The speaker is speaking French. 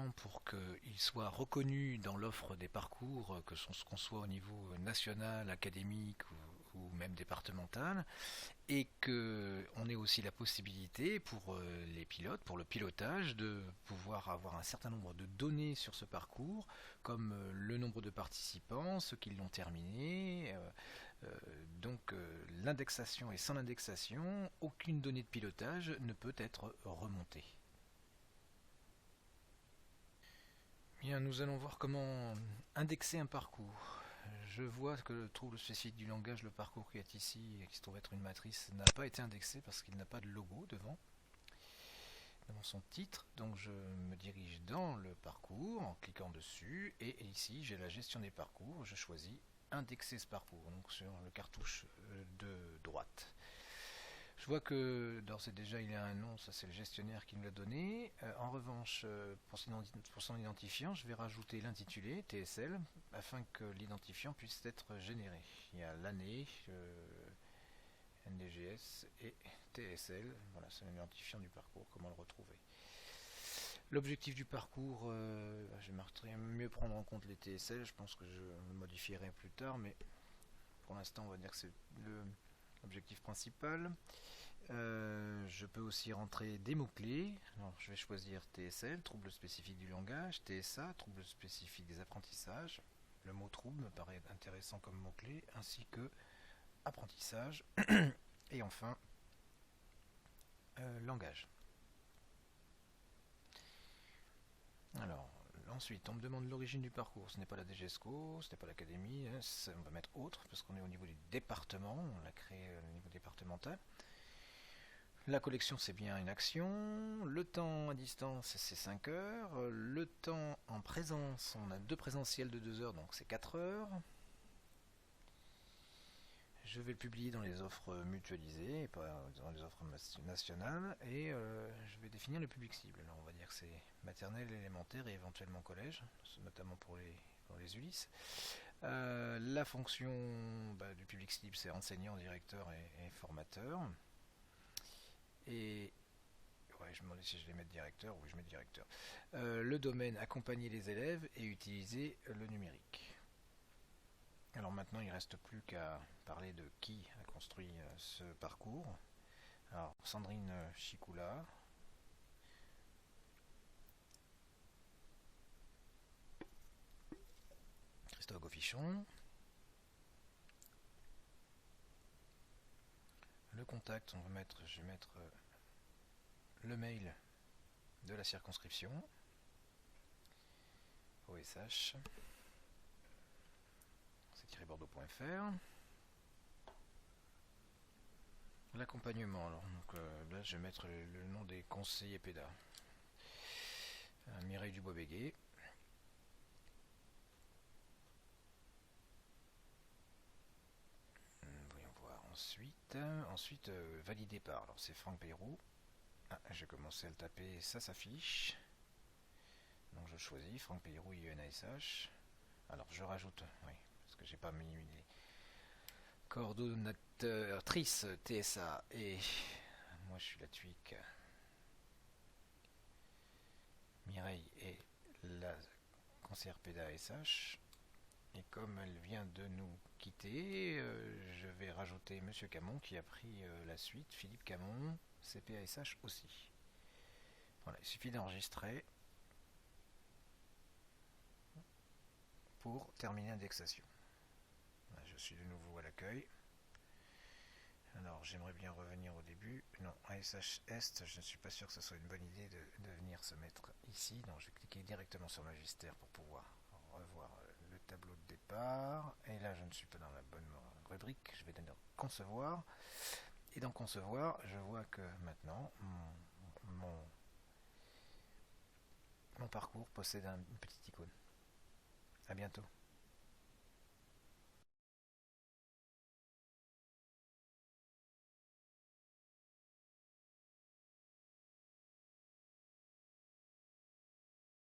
important pour qu'il soit reconnu dans l'offre des parcours, qu'on soit au niveau national, académique ou même départemental, et qu'on ait aussi la possibilité pour les pilotes, pour le pilotage, de pouvoir avoir un certain nombre de données sur ce parcours, comme le nombre de participants, ceux qui l'ont terminé. L'indexation, et sans l'indexation, aucune donnée de pilotage ne peut être remontée. Bien, nous allons voir comment indexer un parcours. Je vois que le trouble spécifique du langage, le parcours qui est ici, et qui se trouve être une matrice, n'a pas été indexé parce qu'il n'a pas de logo devant son titre. Donc je me dirige dans le parcours en cliquant dessus, et ici j'ai la gestion des parcours. Je choisis indexer ce parcours, donc sur le cartouche de droite. Je vois que d'ores et déjà il y a un nom, ça c'est le gestionnaire qui me l'a donné. En revanche, pour son identifiant, je vais rajouter l'intitulé TSL afin que l'identifiant puisse être généré. Il y a l'année, NDGS et TSL. Voilà, c'est l'identifiant du parcours, comment le retrouver. L'objectif du parcours, j'aimerais mieux prendre en compte les TSL, je pense que je le modifierai plus tard, mais pour l'instant on va dire que c'est l'objectif principal. Je peux aussi rentrer des mots-clés. Alors, je vais choisir TSL, trouble spécifique du langage, TSA, trouble spécifique des apprentissages. Le mot trouble me paraît intéressant comme mot-clé, ainsi que apprentissage, et enfin langage. Alors, ensuite, on me demande l'origine du parcours. Ce n'est pas la DGESCO, ce n'est pas l'académie, on va mettre autre, parce qu'on est au niveau du département, on l'a créé au niveau départemental. La collection, c'est bien une action. Le temps à distance, c'est 5 heures. Le temps en présence, on a 2 présentiels de 2 heures, donc c'est 4 heures. Je vais le publier dans les offres mutualisées, et pas dans les offres nationales. Et je vais définir le public cible. Alors, on va dire que c'est maternelle, élémentaire et éventuellement collège, notamment pour les ULIS. La fonction du public cible, c'est enseignant, directeur et formateur. Et ouais, je me demandais si je vais mettre directeur. Oui, je mets directeur. Le domaine, accompagner les élèves et utiliser le numérique. Alors maintenant, il ne reste plus qu'à parler de qui a construit ce parcours. Alors, Sandrine Chicoula. Christophe Goffichon. Le contact, je vais mettre le mail de la circonscription, OSH, c'est-bordeaux.fr. L'accompagnement, alors donc, là je vais mettre le nom des conseillers PEDA. Mireille Dubois-Béguet. Voyons voir ensuite validé par, alors c'est Franck Bayrou. J'ai commencé à le taper, ça s'affiche. Donc je choisis Franck Bayrou IENASH. Alors je rajoute, oui, parce que j'ai pas mis les coordonnatrices TSA, et moi je suis la TUIC. Mireille est la conseillère PEDA SH. Et comme elle vient de nous quitter, je vais rajouter Monsieur Camon qui a pris la suite, Philippe Camon, CPASH aussi. Voilà, il suffit d'enregistrer pour terminer l'indexation. Je suis de nouveau à l'accueil. Alors j'aimerais bien revenir au début. Non, ASH Est, je ne suis pas sûr que ce soit une bonne idée de venir se mettre ici. Donc je vais cliquer directement sur Magister pour pouvoir revoir le tableau de départ. Et là je ne suis pas dans la bonne rubrique. Je vais donner concevoir. Et dans concevoir, je vois que maintenant mon parcours possède une petite icône. A bientôt.